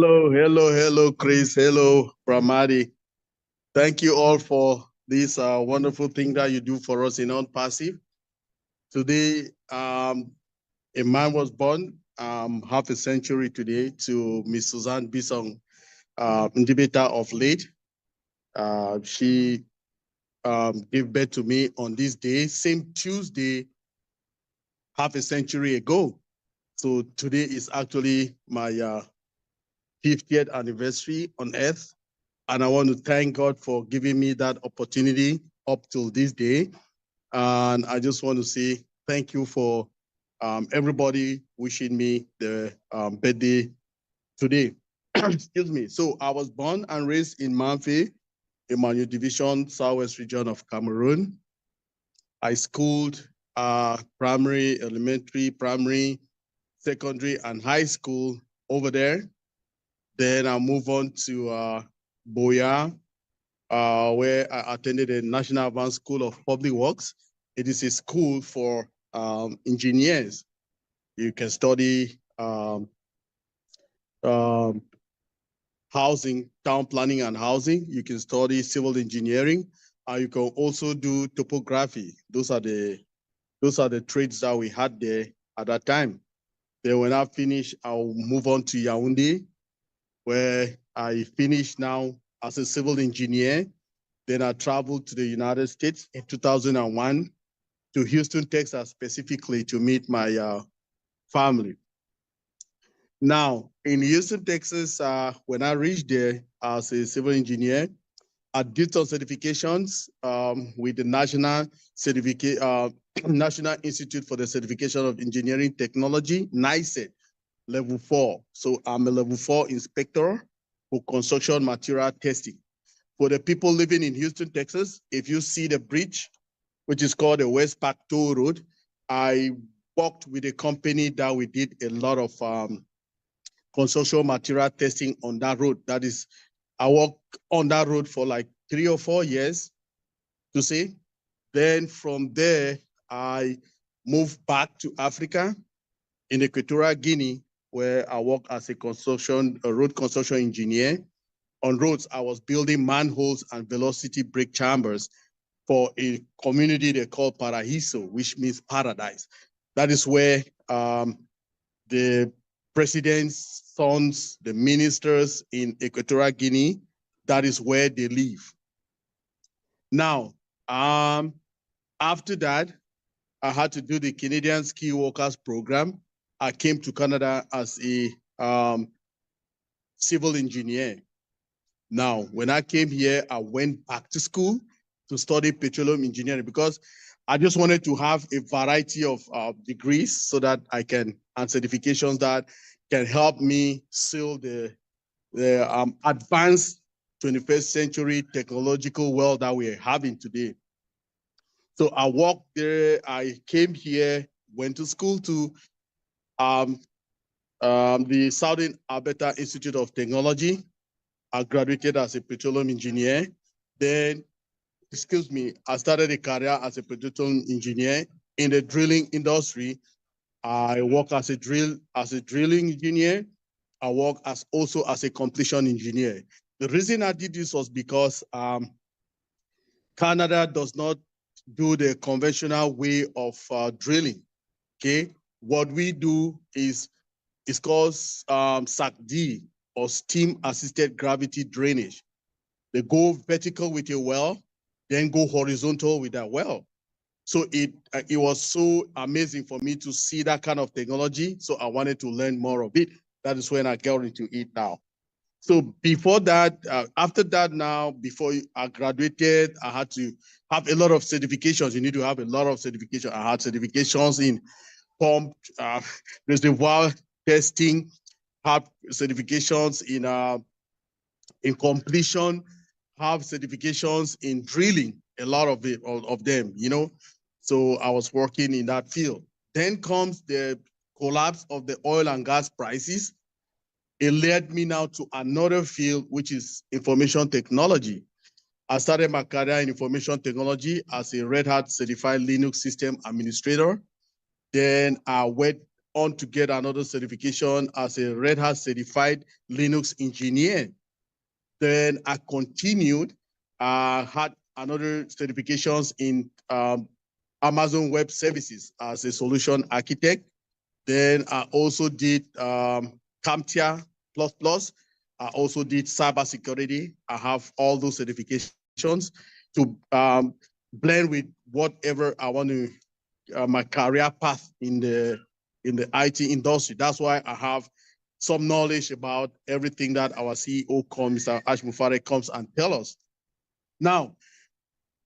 Hello, Chris. Hello, Marty. Thank you all for this wonderful thing that you do for us in Onpassive. Today, a man was born half a century today to Miss Suzanne Bisson, incubator of late. She gave birth to me on this day, same Tuesday, half a century ago. So today is actually my 50th anniversary on Earth. And I want to thank God for giving me that opportunity up till this day. And I just want to say thank you for everybody wishing me the birthday today. Excuse me. So I was born and raised in Manfi, Emmanuel Division, Southwest region of Cameroon. I schooled primary, elementary, primary, secondary, and high school over there. Then I moved on to Boya, where I attended the National Advanced School of Public Works. It is a school for engineers. You can study housing, town planning and housing. You can study civil engineering. You can also do topography. Those are the trades that we had there at that time. Then when I finish, I'll move on to Yaoundé, where I finished now as a civil engineer. Then I traveled to the United States in 2001 to Houston, Texas, specifically to meet my family. Now, in Houston, Texas, when I reached there as a civil engineer, I did some certifications with the National Institute for the Certification of Engineering Technology, NICET, level 4. So I'm a level 4 inspector for construction material testing. For the people living in Houston, Texas, if you see the bridge, which is called the West Park Toll Road, I worked with a company that we did a lot of construction material testing on that road. That is, I worked on that road for like 3 or 4 years, to say. Then from there, I moved back to Africa in Equatorial Guinea, where I work as a road construction engineer. On roads, I was building manholes and velocity brake chambers for a community they call Paraíso, which means paradise. That is where the president's sons, the ministers in Equatorial Guinea, that is where they live. Now, after that, I had to do the Canadian Ski Workers Program. I came to Canada as a civil engineer. Now, when I came here, I went back to school to study petroleum engineering because I just wanted to have a variety of degrees so that I can, and certifications that can help me seal the advanced 21st century technological world that we're having today. So I walked there, I came here, went to school to the Southern Alberta Institute of Technology. I graduated as a petroleum engineer. Then, I started a career as a petroleum engineer in the drilling industry. I work as a drilling engineer. I work also as a completion engineer. The reason I did this was because Canada does not do the conventional way of drilling. Okay, what we do is it's called SACD, or steam assisted gravity drainage. They go vertical with a well, then go horizontal with that well. So it was so amazing for me to see that kind of technology. So I wanted to learn more of it. That is when I got into it now. So before that, after that now, before I graduated, I had to have a lot of certifications. You need to have a lot of certifications. I had certifications in pump, reservoir testing, have certifications in completion, have certifications in drilling, a lot of them, you know. So I was working in that field. Then comes the collapse of the oil and gas prices. It led me now to another field, which is information technology. I started my career in information technology as a Red Hat certified Linux system administrator. Then I went on to get another certification as a Red Hat certified Linux engineer. Then I continued, had another certifications in Amazon Web Services as a solution architect. Then I also did CAMTIA++. I also did cybersecurity. I have all those certifications to blend with whatever I want to, my career path in the IT industry. That's why I have some knowledge about everything that our CEO comes, Ash Mufare comes and tell us. Now,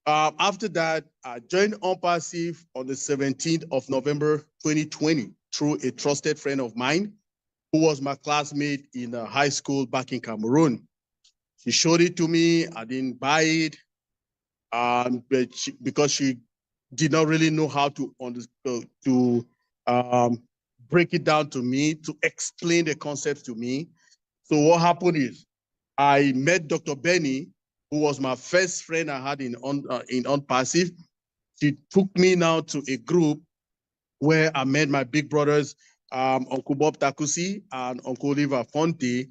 after that, I joined Onpassive on the 17th of November 2020 through a trusted friend of mine who was my classmate in high school back in Cameroon. She showed it to me. I didn't buy it because she did not really know how to break it down to me, to explain the concepts to me. So what happened is I met Dr. Benny, who was my first friend I had in Onpassive. She took me now to a group where I met my big brothers, Uncle Bob Takusi and Uncle Oliver Fonte.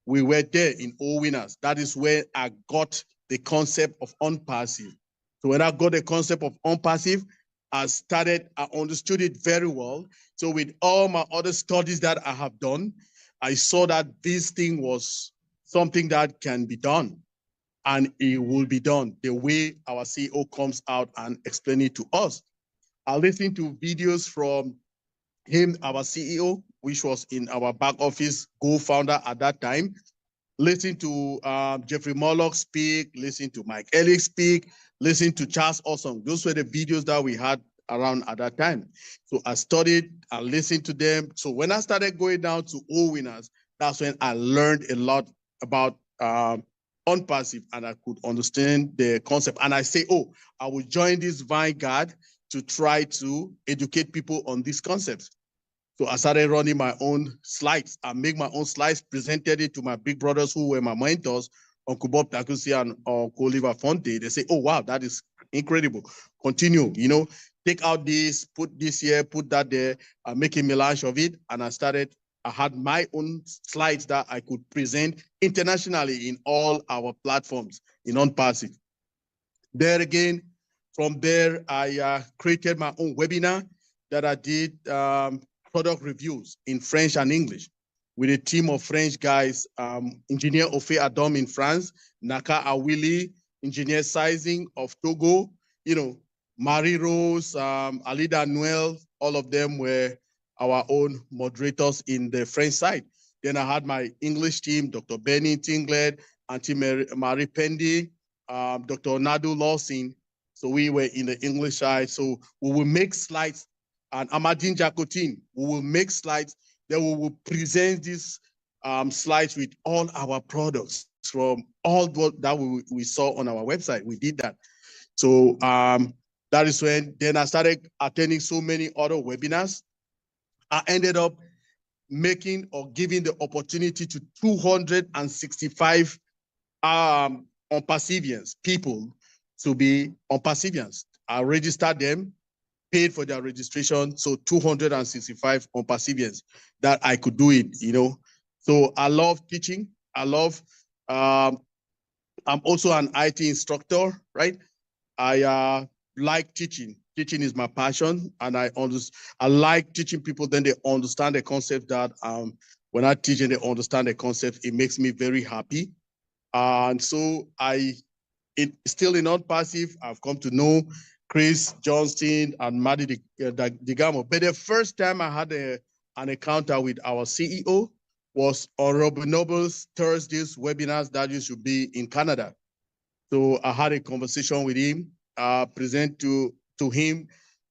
We were there in All Winners. That is where I got the concept of Onpassive. So when I got the concept of Onpassive, I understood it very well. So with all my other studies that I have done, I saw that this thing was something that can be done, and it will be done the way our CEO comes out and explain it to us. I listened to videos from him, our CEO, which was in our back office, co-founder at that time. Listen to Jeffrey Mollock speak, listen to Mike Ellick speak, listen to Charles Awesome. Those were the videos that we had around at that time. So I studied, I listened to them. So when I started going down to All Winners, that's when I learned a lot about Onpassive, and I could understand the concept. And I say, oh, I will join this Vanguard to try to educate people on these concepts. So I started running my own slides. I make my own slides, presented it to my big brothers who were my mentors, Uncle Bob Takusi and Uncle Oliver Fonte. They say, oh, wow, that is incredible. Continue, take out this, put this here, put that there, make a melange of it. And I had my own slides that I could present internationally in all our platforms in Onpassive. There again, from there, I created my own webinar that I did product reviews in French and English with a team of French guys, Engineer Ofe Adom in France, Naka Awili, Engineer Sizing of Togo, Marie Rose, Alida Noel, all of them were our own moderators in the French side. Then I had my English team, Dr. Benny Tinglet, Auntie Marie Pendy, Dr. Nadu Lawson. So we were in the English side. So we will make slides, and Amadine Jacotin, we will make slides. Then we will present these slides with all our products from all that we saw on our website. We did that. So that is when then I started attending so many other webinars. I ended up making or giving the opportunity to 265 Onpassivians, people to be Onpassivians. I registered them, paid for their registration. So 265 Onpassivians that I could do it, So I love teaching. I'm also an IT instructor, right? I like teaching. Teaching is my passion, and I like teaching people. Then they understand the concept that when I teach and they understand the concept, it makes me very happy. And so still in Onpassive, I've come to know Chris Johnston and Marty Digamo. But the first time I had an encounter with our CEO was on Robin Noble's Thursdays webinars that used to be in Canada. So I had a conversation with him, present to him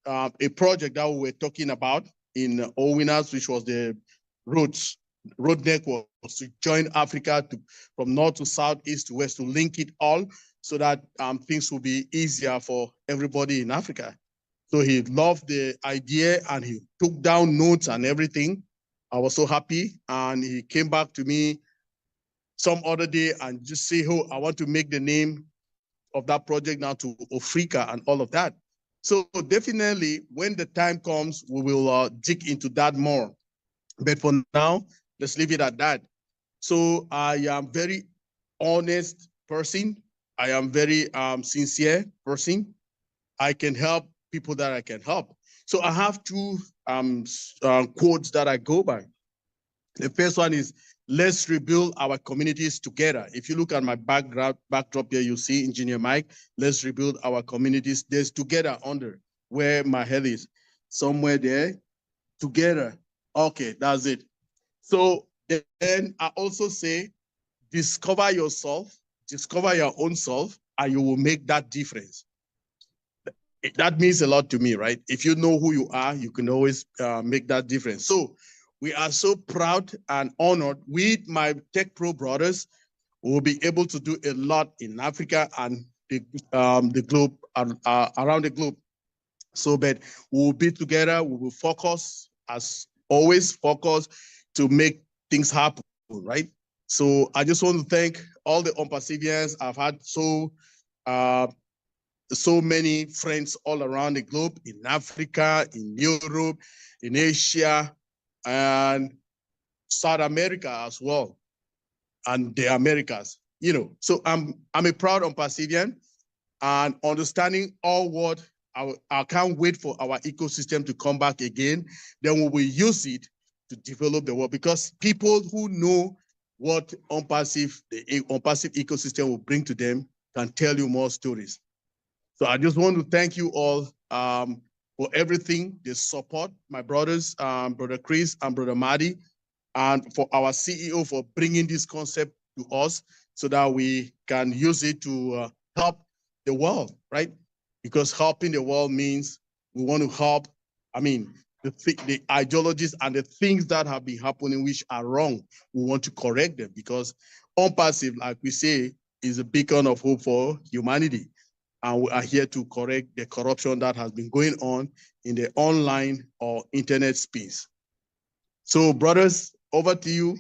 a project that we were talking about in All Winners, which was the road network to join Africa from north to south, east to west, to link it all so that things will be easier for everybody in Africa. So he loved the idea and he took down notes and everything. I was so happy, and he came back to me some other day and just say, oh, I want to make the name of that project now to Africa and all of that. So definitely when the time comes, we will dig into that more. But for now, let's leave it at that. So I am very honest person. I am very sincere person. I can help people that I can help. So I have two quotes that I go by. The first one is, let's rebuild our communities together. If you look at my backdrop here, you see Engineer Mike, let's rebuild our communities. There's together under where my head is, somewhere there, together. Okay, that's it. So then I also say, discover yourself, discover your own self, and you will make that difference. That means a lot to me, right? If you know who you are, you can always make that difference. So we are so proud and honored with my Tech Pro brothers. We'll be able to do a lot in Africa and the globe, around the globe. So, but we'll be together. We will focus, as always, focus to make things happen, right? So I just want to thank all the Onpassivians. I've had so many friends all around the globe, in Africa, in Europe, in Asia, and South America as well, and the Americas. You know, so I'm a proud Onpassivian, and understanding all what I can't wait for our ecosystem to come back again. Then we will use it to develop the world, because people who know what the Onpassive ecosystem will bring to them can tell you more stories. So I just want to thank you all for everything, the support, my brothers, Brother Chris and Brother Marty, and for our CEO for bringing this concept to us so that we can use it to help the world, right? Because helping the world means we want to help, the ideologies and the things that have been happening which are wrong. We want to correct them, because Onpassive, like we say, is a beacon of hope for humanity. And we are here to correct the corruption that has been going on in the online or internet space. So, brothers, over to you.